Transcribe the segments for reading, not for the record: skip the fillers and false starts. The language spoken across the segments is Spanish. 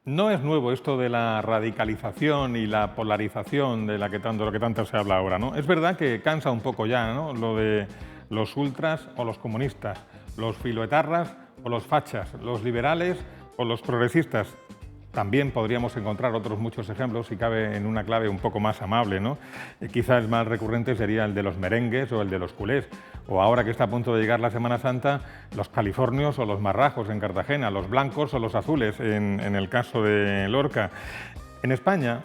No es nuevo esto de la radicalización y la polarización de lo que tanto se habla ahora, ¿no? Es verdad que cansa un poco ya, ¿no? Lo de los ultras o los comunistas, los filoetarras o los fachas, los liberales o los progresistas. También podríamos encontrar otros muchos ejemplos, si cabe en una clave un poco más amable, ¿no? Quizás el más recurrente sería el de los merengues o el de los culés, o ahora que está a punto de llegar la Semana Santa, los californios o los marrajos en Cartagena, los blancos o los azules en el caso de Lorca. En España,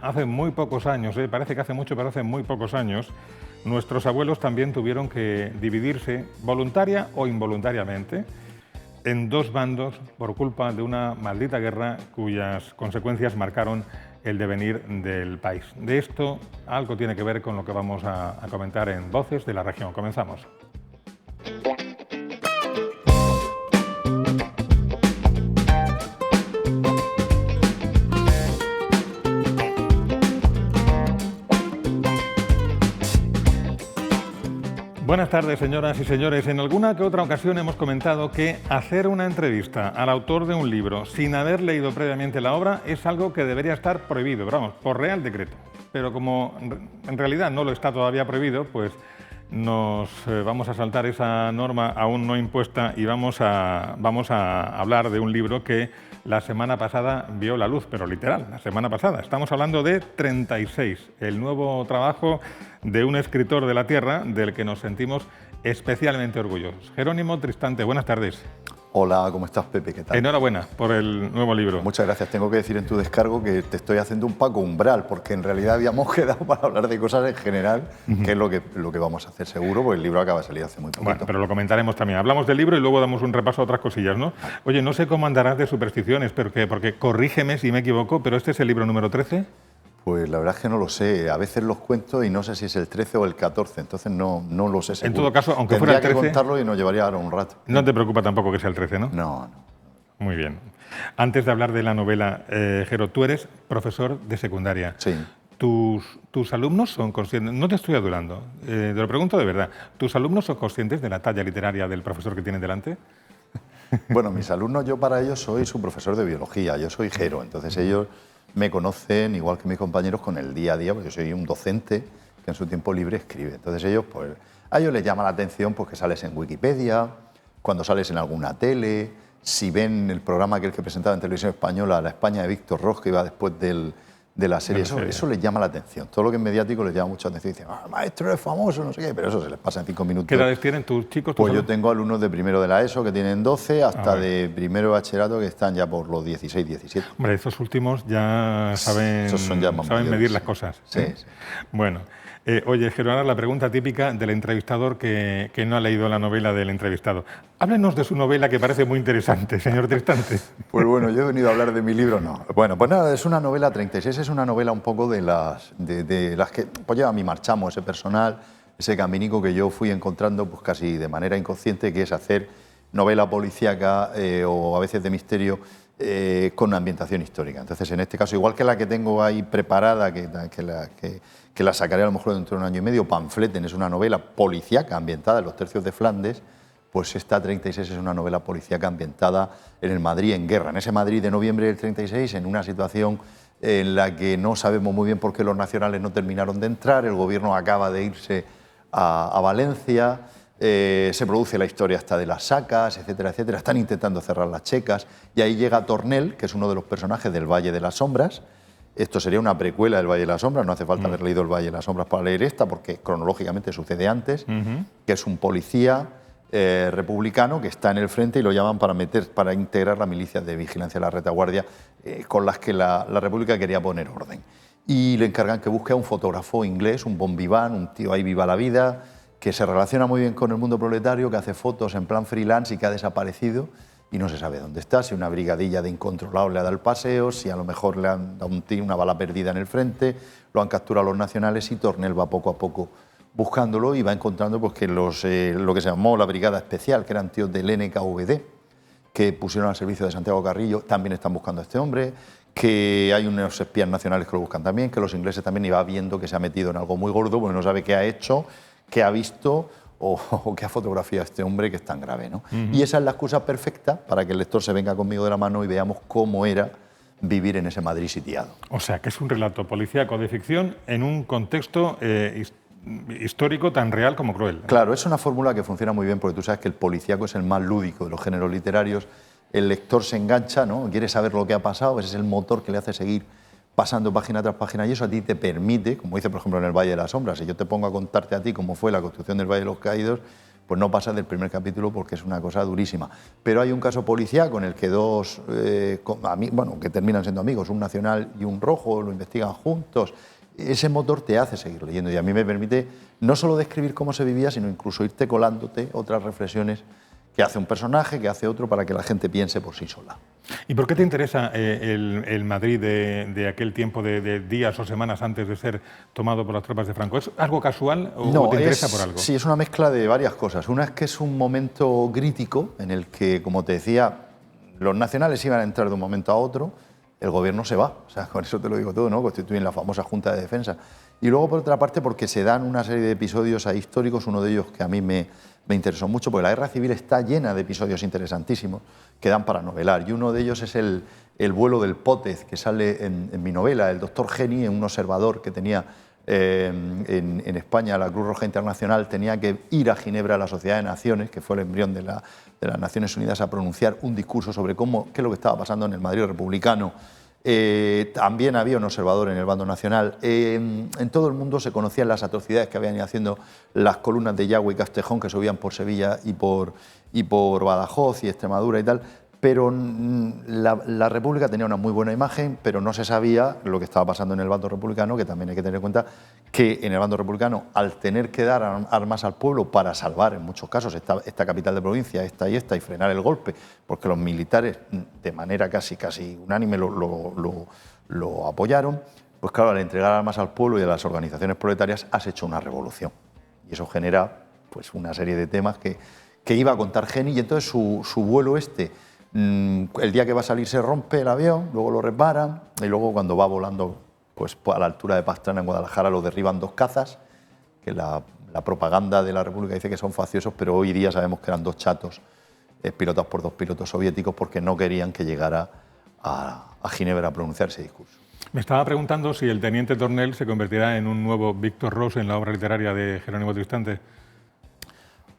hace muy pocos años, parece que hace mucho, pero hace muy pocos años, nuestros abuelos también tuvieron que dividirse, voluntaria o involuntariamente, en dos bandos por culpa de una maldita guerra cuyas consecuencias marcaron el devenir del país. De esto algo tiene que ver con lo que vamos a comentar en Voces de la Región. Comenzamos. Buenas tardes, señoras y señores. En alguna que otra ocasión hemos comentado que hacer una entrevista al autor de un libro sin haber leído previamente la obra es algo que debería estar prohibido, pero vamos, por real decreto. Pero como en realidad no lo está todavía prohibido, pues nos vamos a saltar esa norma aún no impuesta y vamos a hablar de un libro que la semana pasada vio la luz, pero literal, la semana pasada. Estamos hablando de 36, el nuevo trabajo de un escritor de la tierra del que nos sentimos especialmente orgullosos. Jerónimo Tristante, buenas tardes. Hola, ¿cómo estás, Pepe? ¿Qué tal? Enhorabuena por el nuevo libro. Muchas gracias. Tengo que decir en tu descargo que te estoy haciendo un Paco Umbral, porque en realidad habíamos quedado para hablar de cosas en general, que es lo que vamos a hacer seguro, porque el libro acaba de salir hace muy poquito. Bueno, pero lo comentaremos también. Hablamos del libro y luego damos un repaso a otras cosillas, ¿no? Oye, no sé cómo andarás de supersticiones, porque corrígeme si me equivoco, pero ¿este es el libro número 13? Pues la verdad es que no lo sé. A veces los cuento y no sé si es el 13 o el 14, entonces no lo sé seguro. En todo caso, aunque fuera el 13... Tendría que contarlo y nos llevaría ahora un rato. No te preocupa tampoco que sea el 13, ¿no? No. Muy bien. Antes de hablar de la novela, Jero, tú eres profesor de secundaria. Sí. ¿Tus alumnos son conscientes? No te estoy adulando, te lo pregunto de verdad. ¿Tus alumnos son conscientes de la talla literaria del profesor que tienen delante? Bueno, mis alumnos, yo para ellos soy su profesor de biología, yo soy Jero, entonces ellos me conocen, igual que mis compañeros, con el día a día, porque yo soy un docente que en su tiempo libre escribe. Entonces ellos, pues, a ellos les llama la atención pues, que sales en Wikipedia, cuando sales en alguna tele, si ven el programa que presentaba en Televisión Española, La España de Víctor Ros, que iba después de la serie, eso les llama la atención. Todo lo que es mediático les llama mucha atención. Dicen, el maestro es famoso, no sé qué, pero eso se les pasa en 5 minutos. ¿Qué edades tienen tus chicos? Pues yo tengo alumnos de primero de la ESO que tienen 12, hasta de primero de bachillerato que están ya por los 16, 17. Hombre, estos últimos ya saben medir las cosas. Sí. Bueno, oye, Jero, ahora la pregunta típica del entrevistador que no ha leído la novela del entrevistado. Háblenos de su novela, que parece muy interesante, señor Tristante. Pues bueno, yo he venido a hablar de mi libro, no. Bueno, pues nada, es una novela 36, es una novela un poco de las que pues lleva a mí marchamo, ese personal, ese caminico que yo fui encontrando pues casi de manera inconsciente, que es hacer novela policíaca o a veces de misterio con ambientación histórica. Entonces, en este caso, igual que la que tengo ahí preparada, que la sacaré a lo mejor dentro de un año y medio, Pamfleten, es una novela policíaca ambientada en los tercios de Flandes, pues esta 36 es una novela policíaca ambientada en el Madrid en guerra, en ese Madrid de noviembre del 36, en una situación en la que no sabemos muy bien por qué los nacionales no terminaron de entrar, el gobierno acaba de irse a Valencia, se produce la historia hasta de las sacas, etcétera, etcétera, están intentando cerrar las checas, y ahí llega Tornel, que es uno de los personajes del Valle de las Sombras. Esto sería una precuela del Valle de las Sombras, no hace falta haber leído el Valle de las Sombras para leer esta, porque cronológicamente sucede antes, que es un policía republicano que está en el frente y lo llaman para integrar la milicia de vigilancia de la retaguardia con las que la República quería poner orden. Y le encargan que busque a un fotógrafo inglés, un bon vivant, un tío ahí viva la vida, que se relaciona muy bien con el mundo proletario, que hace fotos en plan freelance y que ha desaparecido y no se sabe dónde está, si una brigadilla de incontrolados le ha dado el paseo, si a lo mejor le han dado una bala perdida en el frente, lo han capturado los nacionales y Tornel va poco a poco buscándolo y va encontrando pues, que lo que se llamó la Brigada Especial, que eran tíos del NKVD, que pusieron al servicio de Santiago Carrillo, también están buscando a este hombre, que hay unos espías nacionales que lo buscan también, que los ingleses también, y va viendo que se ha metido en algo muy gordo, porque no sabe qué ha hecho, qué ha visto o qué ha fotografiado a este hombre que es tan grave, ¿no? Y esa es la excusa perfecta para que el lector se venga conmigo de la mano y veamos cómo era vivir en ese Madrid sitiado. O sea, que es un relato policíaco de ficción en un contexto histórico tan real como cruel. Claro, es una fórmula que funciona muy bien porque tú sabes que el policíaco es el más lúdico de los géneros literarios. El lector se engancha, ¿no? Quiere saber lo que ha pasado, ese es el motor que le hace seguir pasando página tras página, y eso a ti te permite, como dice por ejemplo en el Valle de las Sombras, si yo te pongo a contarte a ti cómo fue la construcción del Valle de los Caídos, pues no pasas del primer capítulo porque es una cosa durísima. Pero hay un caso policíaco en el que dos, que terminan siendo amigos, un nacional y un rojo, lo investigan juntos. Ese motor te hace seguir leyendo y a mí me permite no solo describir cómo se vivía, sino incluso irte colándote otras reflexiones que hace un personaje, que hace otro, para que la gente piense por sí sola. ¿Y por qué te interesa el Madrid de aquel tiempo, de días o semanas antes de ser tomado por las tropas de Franco? ¿Es algo casual o te interesa por algo? Sí, es una mezcla de varias cosas. Una es que es un momento crítico en el que, como te decía, los nacionales iban a entrar de un momento a otro, el gobierno se va, o sea, con eso te lo digo todo, ¿no? Constituyen la famosa Junta de Defensa. Y luego, por otra parte, porque se dan una serie de episodios ahí históricos, uno de ellos que a mí me interesó mucho, porque la guerra civil está llena de episodios interesantísimos que dan para novelar, y uno de ellos es el vuelo del Pótez, que sale en mi novela. El doctor Geni, un observador que tenía en España la Cruz Roja Internacional, tenía que ir a Ginebra, a la Sociedad de Naciones, que fue el embrión de las Naciones Unidas, a pronunciar un discurso sobre qué es lo que estaba pasando en el Madrid republicano. También había un observador en el bando nacional. En todo el mundo se conocían las atrocidades que habían ido haciendo las columnas de Yagüe y Castejón, que subían por Sevilla y por Badajoz y Extremadura y tal, pero la República tenía una muy buena imagen, pero no se sabía lo que estaba pasando en el bando republicano, que también hay que tener en cuenta que en el bando republicano, al tener que dar armas al pueblo para salvar, en muchos casos, esta capital de provincia, esta y frenar el golpe, porque los militares, de manera casi unánime, lo apoyaron, pues claro, al entregar armas al pueblo y a las organizaciones proletarias, has hecho una revolución. Y eso genera pues una serie de temas que iba a contar Geni, y entonces su vuelo el día que va a salir se rompe el avión, luego lo reparan, y luego cuando va volando pues a la altura de Pastrana, en Guadalajara, lo derriban dos cazas, que la propaganda de la República dice que son facciosos, pero hoy día sabemos que eran dos chatos pilotados por dos pilotos soviéticos, porque no querían que llegara a Ginebra a pronunciar ese discurso. Me estaba preguntando si el teniente Tornel se convertirá en un nuevo Víctor Ros en la obra literaria de Jerónimo Tristante.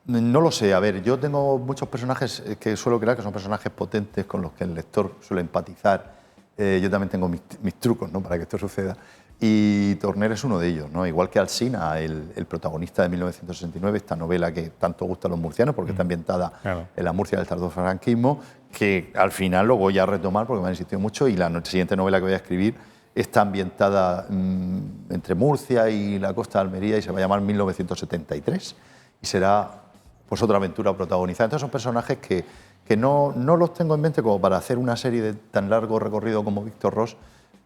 No lo sé. A ver, yo tengo muchos personajes que suelo crear que son personajes potentes con los que el lector suele empatizar. Yo también tengo mis trucos, ¿no?, para que esto suceda. Y Tornel es uno de ellos, ¿no? Igual que Alsina, el protagonista de 1969, esta novela que tanto gusta a los murcianos porque está ambientada en la Murcia del tardofranquismo, que al final lo voy a retomar porque me han insistido mucho, y la siguiente novela que voy a escribir está ambientada entre Murcia y la costa de Almería y se va a llamar 1973 y será pues otra aventura protagonizada. Entonces son personajes que no los tengo en mente como para hacer una serie de tan largo recorrido como Víctor Ros,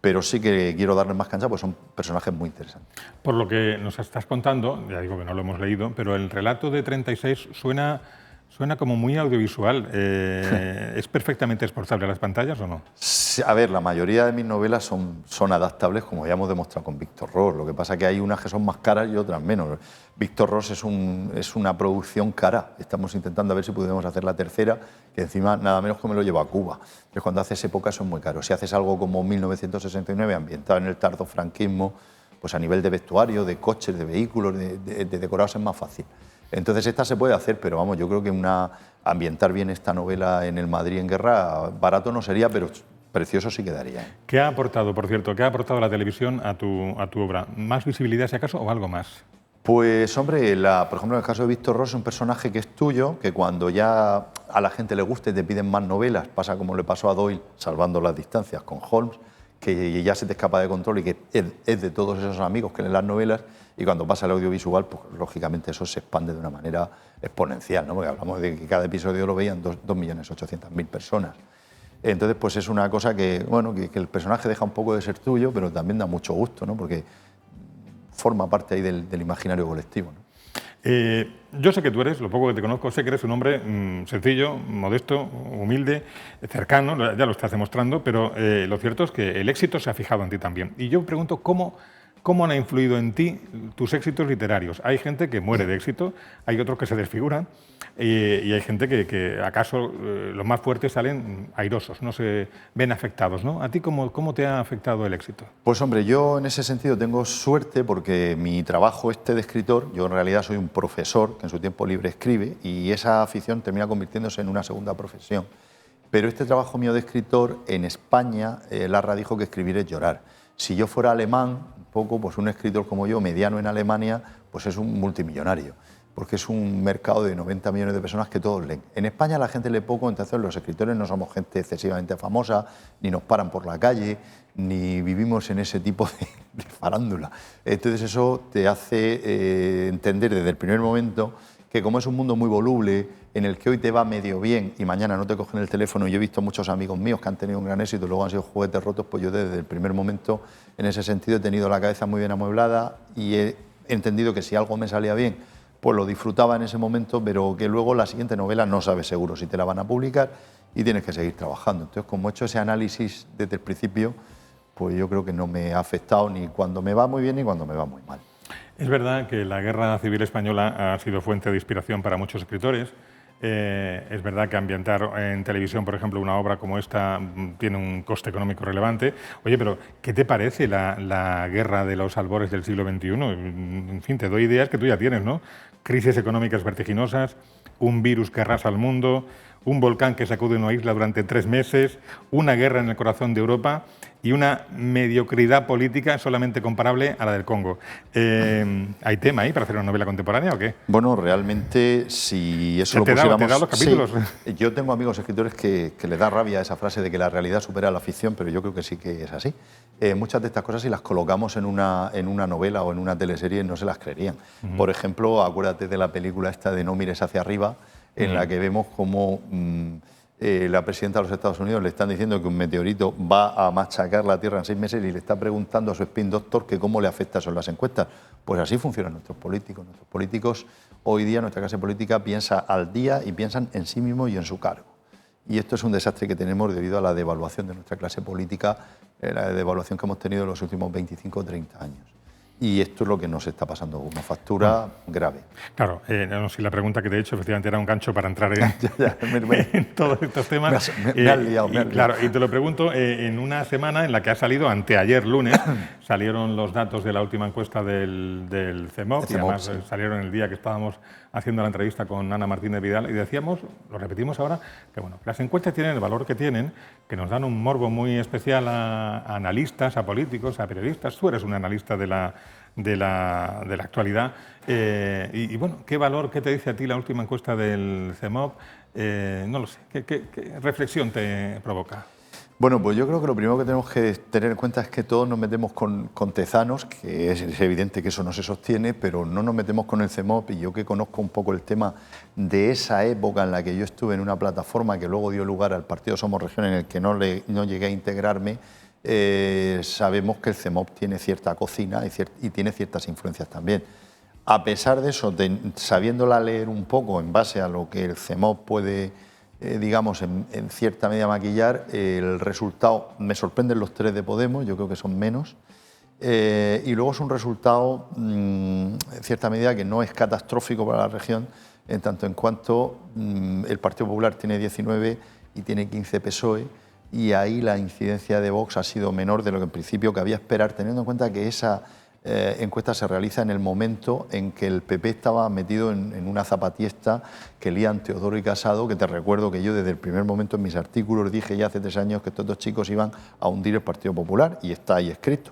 pero sí que quiero darles más cancha, pues son personajes muy interesantes. Por lo que nos estás contando, ya digo que no lo hemos leído, pero el relato de 36 suena como muy audiovisual. ¿Es perfectamente exportable a las pantallas o no? Sí, a ver, la mayoría de mis novelas son adaptables, como ya hemos demostrado con Víctor Ros. Lo que pasa es que hay unas que son más caras y otras menos. Víctor Ros es una producción cara. Estamos intentando a ver si podemos hacer la tercera, que encima nada menos que me lo llevo a Cuba. Entonces, cuando haces época son muy caros. Si haces algo como 1969, ambientado en el tardofranquismo, pues a nivel de vestuario, de coches, de vehículos, de decorados es más fácil. Entonces esta se puede hacer, pero vamos, yo creo que ambientar bien esta novela en el Madrid en guerra, barato no sería, pero precioso sí quedaría. ¿Qué ha aportado, por cierto, qué ha aportado la televisión a tu obra? ¿Más visibilidad, si acaso, o algo más? Pues, hombre, por ejemplo, en el caso de Víctor Ros, es un personaje que es tuyo, que cuando ya a la gente le guste te piden más novelas, pasa como le pasó a Doyle, salvando las distancias, con Holmes, que ya se te escapa de control y que es de todos esos amigos que leen las novelas, y cuando pasa el audiovisual, pues lógicamente eso se expande de una manera exponencial, ¿no? Porque hablamos de que cada episodio lo veían 2.800.000 personas. Entonces, pues es una cosa que, bueno, que el personaje deja un poco de ser tuyo, pero también da mucho gusto, ¿no? Porque forma parte ahí del imaginario colectivo, ¿no? Yo sé que tú eres, lo poco que te conozco, sé que eres un hombre sencillo, modesto, humilde, cercano, ya lo estás demostrando, pero lo cierto es que el éxito se ha fijado en ti también. Y yo pregunto, ¿cómo ¿Cómo han influido en ti tus éxitos literarios? Hay gente que muere de éxito, hay otros que se desfiguran y hay gente que acaso los más fuertes salen airosos, no se ven afectados, ¿no? ¿A ti cómo te ha afectado el éxito? Pues hombre, yo en ese sentido tengo suerte porque mi trabajo de escritor, yo en realidad soy un profesor que en su tiempo libre escribe y esa afición termina convirtiéndose en una segunda profesión. Pero este trabajo mío de escritor, en España, Larra dijo que escribir es llorar. Si yo fuera alemán, un poco, pues un escritor como yo, mediano en Alemania, pues es un multimillonario, porque es un mercado de 90 millones de personas que todos leen. En España la gente lee poco, entonces los escritores no somos gente excesivamente famosa, ni nos paran por la calle, ni vivimos en ese tipo de farándula. Entonces eso te hace entender desde el primer momento que como es un mundo muy voluble, en el que hoy te va medio bien y mañana no te cogen el teléfono, y yo he visto muchos amigos míos que han tenido un gran éxito y luego han sido juguetes rotos, pues yo desde el primer momento, en ese sentido, he tenido la cabeza muy bien amueblada y he entendido que si algo me salía bien, pues lo disfrutaba en ese momento, pero que luego la siguiente novela no sabes seguro si te la van a publicar y tienes que seguir trabajando. Entonces, como he hecho ese análisis desde el principio, pues yo creo que no me ha afectado ni cuando me va muy bien ni cuando me va muy mal. Es verdad que la Guerra Civil Española ha sido fuente de inspiración para muchos escritores. Es verdad que ambientar en televisión, por ejemplo, una obra como esta tiene un coste económico relevante. Oye, pero ¿qué te parece la guerra de los albores del siglo XXI? En fin, te doy ideas que tú ya tienes, ¿no? Crisis económicas vertiginosas, un virus que arrasa al mundo, un volcán que sacude una isla durante 3 meses, una guerra en el corazón de Europa y una mediocridad política solamente comparable a la del Congo. ¿Hay tema ahí para hacer una novela contemporánea o qué? Bueno, realmente, si eso lo ¿Te pusiéramos... da los capítulos? Sí, yo tengo amigos escritores que les da rabia esa frase de que la realidad supera la ficción, pero yo creo que sí que es así. Muchas de estas cosas, si las colocamos en una novela o en una teleserie, no se las creerían. Por ejemplo, acuérdate de la película esta de No mires hacia arriba, en la que vemos cómo la presidenta de los Estados Unidos le están diciendo que un meteorito va a machacar la Tierra en 6 meses y le está preguntando a su spin doctor que cómo le afecta eso en las encuestas. Pues así funcionan nuestros políticos. Nuestros políticos, hoy día, nuestra clase política piensa al día y piensan en sí mismos y en su cargo. Y esto es un desastre que tenemos debido a la devaluación de nuestra clase política, la devaluación que hemos tenido en los últimos 25 o 30 años. Y esto es lo que nos está pasando, una factura grave. Claro, no, si la pregunta que te he hecho efectivamente era un gancho para entrar en todos estos temas. Me has liado. Claro, y te lo pregunto, en una semana en la que ha salido, anteayer lunes, salieron los datos de la última encuesta del CEMOC, y además sí, salieron el día que estábamos haciendo la entrevista con Ana Martínez Vidal, y decíamos, lo repetimos ahora, que bueno, las encuestas tienen el valor que tienen, que nos dan un morbo muy especial a analistas, a políticos, a periodistas. Tú eres un analista de la actualidad. Y bueno, ¿qué valor, qué te dice a ti la última encuesta del CEMOP? No lo sé, ¿qué reflexión te provoca? Bueno, pues yo creo que lo primero que tenemos que tener en cuenta es que todos nos metemos con tezanos, que es evidente que eso no se sostiene, pero no nos metemos con el CEMOP. Y yo, que conozco un poco el tema de esa época en la que yo estuve en una plataforma que luego dio lugar al partido Somos Región, en el que no llegué a integrarme, sabemos que el CEMOP tiene cierta cocina y tiene ciertas influencias también. A pesar de eso, sabiéndola leer un poco en base a lo que el CEMOP puede, digamos, en cierta medida maquillar, el resultado, me sorprenden los 3 de Podemos, yo creo que son menos, y luego es un resultado, en cierta medida, que no es catastrófico para la región, en tanto en cuanto el Partido Popular tiene 19 y tiene 15 PSOE, y ahí la incidencia de Vox ha sido menor de lo que en principio cabía esperar, teniendo en cuenta que esa encuesta se realiza en el momento en que el PP estaba metido en una zapatiesta que lían Teodoro y Casado, que te recuerdo que yo desde el primer momento en mis artículos dije ya hace 3 años que estos 2 chicos iban a hundir el Partido Popular, y está ahí escrito.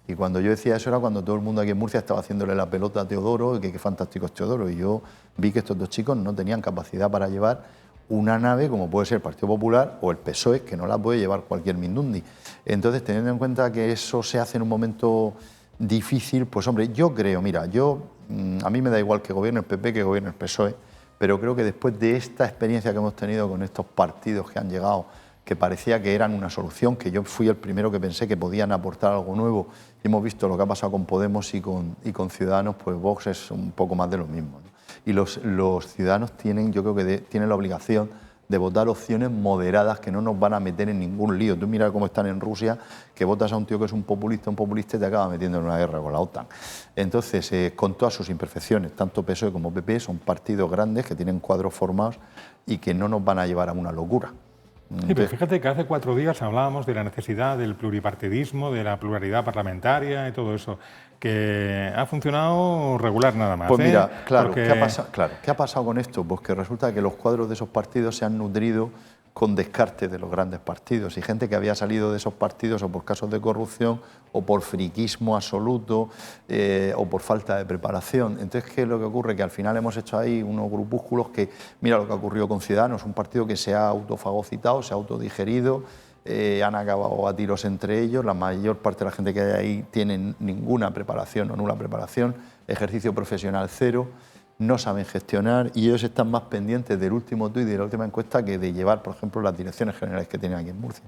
Y cuando yo decía eso era cuando todo el mundo aquí en Murcia estaba haciéndole la pelota a Teodoro, y que qué fantástico es Teodoro, y yo vi que estos 2 chicos no tenían capacidad para llevar una nave como puede ser el Partido Popular o el PSOE, que no la puede llevar cualquier mindundi. Entonces, teniendo en cuenta que eso se hace en un momento difícil, pues hombre, yo creo, mira, a mí me da igual que gobierne el PP que gobierne el PSOE, pero creo que después de esta experiencia que hemos tenido con estos partidos que han llegado, que parecía que eran una solución, que yo fui el primero que pensé que podían aportar algo nuevo, y hemos visto lo que ha pasado con Podemos y con Ciudadanos, pues Vox es un poco más de lo mismo, ¿no? Y los ciudadanos tienen, yo creo que tienen la obligación de votar opciones moderadas que no nos van a meter en ningún lío. Tú mira cómo están en Rusia, que votas a un tío que es un populista y te acaba metiendo en una guerra con la OTAN. Entonces, con todas sus imperfecciones, tanto PSOE como PP son partidos grandes que tienen cuadros formados y que no nos van a llevar a una locura. Sí, pero fíjate que hace 4 días hablábamos de la necesidad del pluripartidismo, de la pluralidad parlamentaria y todo eso, que ha funcionado regular nada más. Pues mira, claro, Porque... ¿qué ha pasado con esto? Pues que resulta que los cuadros de esos partidos se han nutrido con descarte de los grandes partidos y gente que había salido de esos partidos o por casos de corrupción o por friquismo absoluto o por falta de preparación. Entonces, ¿qué es lo que ocurre? Que al final hemos hecho ahí unos grupúsculos que, mira lo que ha ocurrido con Ciudadanos, un partido que se ha autofagocitado, se ha autodigerido, han acabado a tiros entre ellos, la mayor parte de la gente que hay ahí tiene ninguna preparación o nula preparación, ejercicio profesional cero, no saben gestionar y ellos están más pendientes del último tuit y de la última encuesta que de llevar, por ejemplo, las direcciones generales que tienen aquí en Murcia.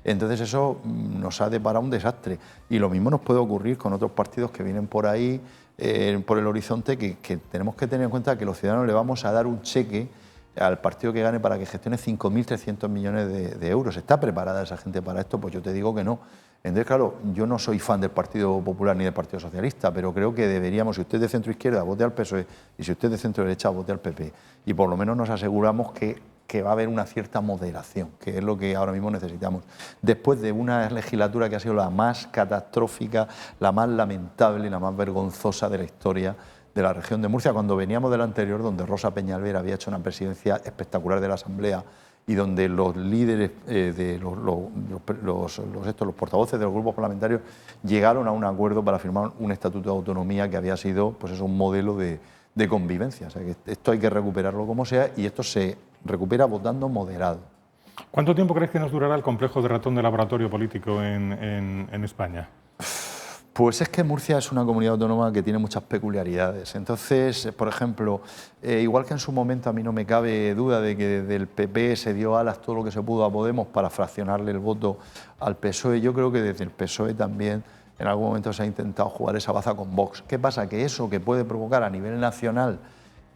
Entonces eso nos ha deparado un desastre y lo mismo nos puede ocurrir con otros partidos que vienen por ahí, por el horizonte, que tenemos que tener en cuenta que los ciudadanos le vamos a dar un cheque al partido que gane para que gestione 5.300 millones de euros. ¿Está preparada esa gente para esto? Pues yo te digo que no. Entonces, claro, yo no soy fan del Partido Popular ni del Partido Socialista, pero creo que deberíamos, si usted es de centro izquierda, vote al PSOE, y si usted es de centro derecha, vote al PP. Y por lo menos nos aseguramos que va a haber una cierta moderación, que es lo que ahora mismo necesitamos. Después de una legislatura que ha sido la más catastrófica, la más lamentable y la más vergonzosa de la historia de la región de Murcia, cuando veníamos del anterior, donde Rosa Peñalver había hecho una presidencia espectacular de la Asamblea y donde los líderes de los portavoces de los grupos parlamentarios llegaron a un acuerdo para firmar un estatuto de autonomía que había sido pues eso, un modelo de convivencia. O sea, que esto hay que recuperarlo como sea y esto se recupera votando moderado. ¿Cuánto tiempo crees que nos durará el complejo de ratón de laboratorio político en España? Pues es que Murcia es una comunidad autónoma que tiene muchas peculiaridades. Entonces, por ejemplo, igual que en su momento a mí no me cabe duda de que desde el PP se dio alas todo lo que se pudo a Podemos para fraccionarle el voto al PSOE, yo creo que desde el PSOE también en algún momento se ha intentado jugar esa baza con Vox. ¿Qué pasa? Que eso que puede provocar a nivel nacional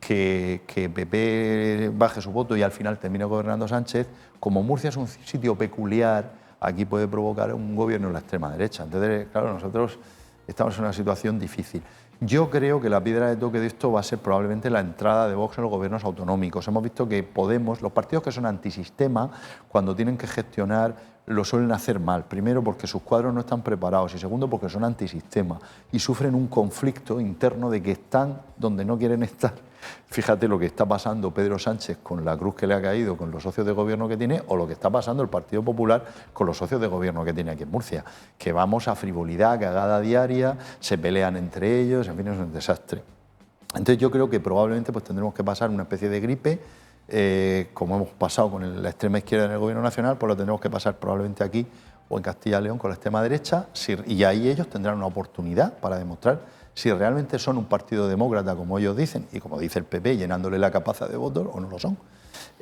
que PP baje su voto y al final termine gobernando Sánchez, como Murcia es un sitio peculiar, aquí puede provocar un gobierno en la extrema derecha. Entonces, claro, nosotros estamos en una situación difícil. Yo creo que la piedra de toque de esto va a ser probablemente la entrada de Vox en los gobiernos autonómicos. Hemos visto que Podemos, los partidos que son antisistema, cuando tienen que gestionar, lo suelen hacer mal. Primero, porque sus cuadros no están preparados y segundo, porque son antisistema y sufren un conflicto interno de que están donde no quieren estar. Fíjate lo que está pasando Pedro Sánchez con la cruz que le ha caído con los socios de gobierno que tiene o lo que está pasando el Partido Popular con los socios de gobierno que tiene aquí en Murcia, que vamos a frivolidad, cagada diaria, se pelean entre ellos, en fin, es un desastre. Entonces yo creo que probablemente pues tendremos que pasar una especie de gripe, como hemos pasado con la extrema izquierda en el gobierno nacional, pues lo tendremos que pasar probablemente aquí o en Castilla y León con la extrema derecha, y ahí ellos tendrán una oportunidad para demostrar si realmente son un partido demócrata, como ellos dicen, y como dice el PP, llenándole la capaza de votos, o no lo son.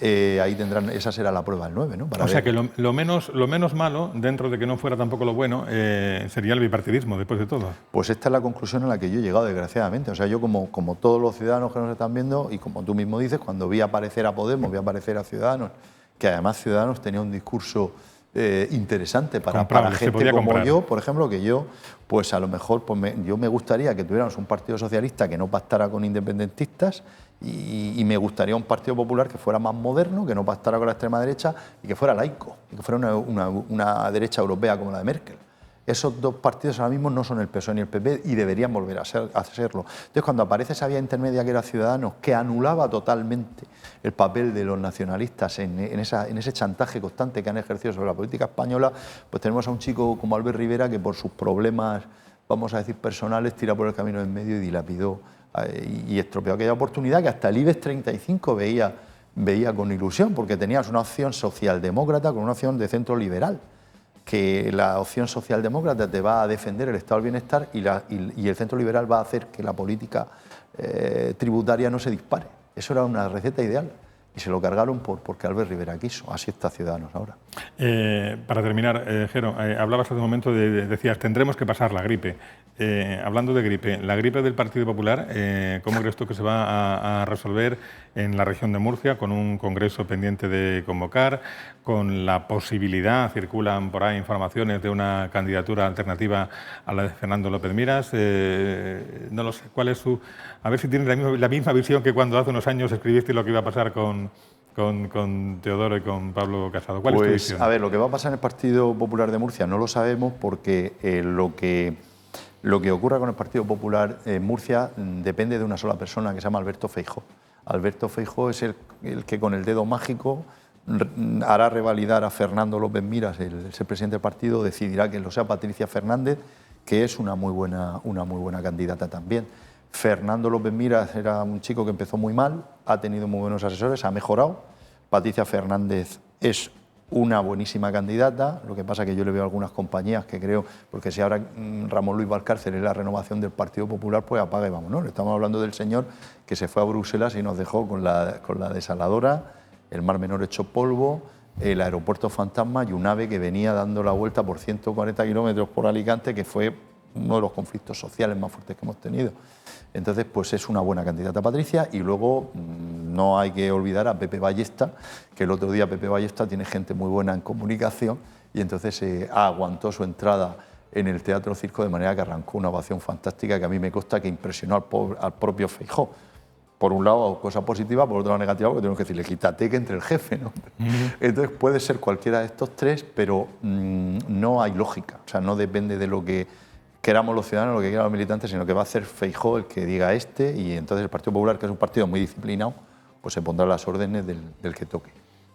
Ahí tendrán, esa será la prueba del 9, ¿no? O sea que lo menos malo, dentro de que no fuera tampoco lo bueno, sería el bipartidismo, después de todo. Pues esta es la conclusión a la que yo he llegado, desgraciadamente. O sea, yo como todos los ciudadanos que nos están viendo, y como tú mismo dices, cuando vi aparecer a Podemos, vi aparecer a Ciudadanos, que además Ciudadanos tenía un discurso interesante para gente como yo, por ejemplo, que yo, pues a lo mejor yo me gustaría que tuviéramos un partido socialista que no pactara con independentistas y me gustaría un partido popular que fuera más moderno, que no pactara con la extrema derecha y que fuera laico, y que fuera una derecha europea como la de Merkel. Esos dos partidos ahora mismo no son el PSOE ni el PP y deberían volver a serlo. Entonces, cuando aparece esa vía intermedia que era Ciudadanos, que anulaba totalmente el papel de los nacionalistas en ese chantaje constante que han ejercido sobre la política española, pues tenemos a un chico como Albert Rivera que por sus problemas, vamos a decir, personales, tira por el camino en medio y dilapidó y estropeó aquella oportunidad que hasta el IBEX 35 veía con ilusión, porque tenías una opción socialdemócrata con una opción de centro liberal, que la opción socialdemócrata te va a defender el estado del bienestar y el centro liberal va a hacer que la política tributaria no se dispare. Eso era una receta ideal. y se lo cargaron porque Albert Rivera quiso. Así está Ciudadanos ahora. Para terminar, Jero, hablabas hace un momento, decías, tendremos que pasar la gripe. Hablando de gripe, la gripe del Partido Popular, ¿cómo crees tú que se va a resolver en la región de Murcia, con un congreso pendiente de convocar, con la posibilidad, circulan por ahí informaciones de una candidatura alternativa a la de Fernando López Miras? No lo sé, ¿cuál es su...? A ver si tienes la misma visión que cuando hace unos años escribiste lo que iba a pasar con Teodoro y con Pablo Casado. ¿Cuál es tu visión? A ver, lo que va a pasar en el Partido Popular de Murcia no lo sabemos porque lo que ocurra con el Partido Popular en Murcia depende de una sola persona que se llama Alberto Feijóo. Alberto Feijóo es el que con el dedo mágico hará revalidar a Fernando López Miras, el presidente del partido, decidirá que lo sea Patricia Fernández, que es una muy buena candidata también. Fernando López Miras era un chico que empezó muy mal, ha tenido muy buenos asesores, ha mejorado. Patricia Fernández es una buenísima candidata, lo que pasa es que yo le veo a algunas compañías que creo, porque si ahora Ramón Luis Valcárcel es la renovación del Partido Popular, pues apaga y vámonos. Estamos hablando del señor que se fue a Bruselas y nos dejó con la desaladora, el Mar Menor hecho polvo, el aeropuerto fantasma y un AVE que venía dando la vuelta por 140 kilómetros por Alicante, que fue uno de los conflictos sociales más fuertes que hemos tenido. Entonces, pues es una buena candidata Patricia, y luego no hay que olvidar a Pepe Ballesta, que el otro día Pepe Ballesta tiene gente muy buena en comunicación y entonces aguantó su entrada en el Teatro Circo de manera que arrancó una ovación fantástica que a mí me consta que impresionó al propio Feijóo. Por un lado, cosa positiva, por otro lado, negativa, porque tenemos que decirle, quítate que entre el jefe, ¿no? Entonces puede ser cualquiera de estos tres, pero no hay lógica, o sea, no depende de lo que queramos los ciudadanos, lo que quieran los militantes, sino que va a ser Feijóo el que diga y entonces el Partido Popular, que es un partido muy disciplinado, pues se pondrá las órdenes del que toque.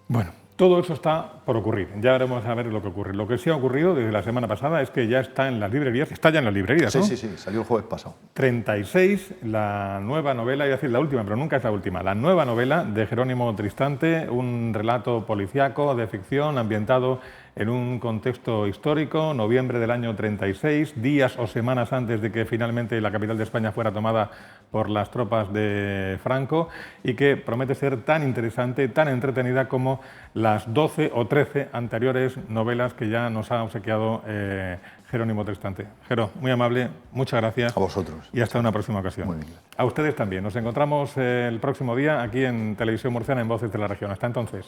Bueno, todo eso está por ocurrir, ya veremos a ver lo que ocurre. Lo que sí ha ocurrido desde la semana pasada es que ya está en las librerías, está ya en las librerías, ¿no? Sí, salió el jueves pasado. 36, la nueva novela, iba a decir la última, pero nunca es la última, la nueva novela de Jerónimo Tristante, un relato policíaco de ficción ambientado en un contexto histórico, noviembre del año 36, días o semanas antes de que finalmente la capital de España fuera tomada por las tropas de Franco, y que promete ser tan interesante, tan entretenida como las 12 o 13 anteriores novelas que ya nos ha obsequiado Jerónimo Tristante. Jero, muy amable, muchas gracias. A vosotros. Y hasta una próxima ocasión. Muy bien. A ustedes también. Nos encontramos el próximo día aquí en Televisión Murciana en Voces de la Región. Hasta entonces.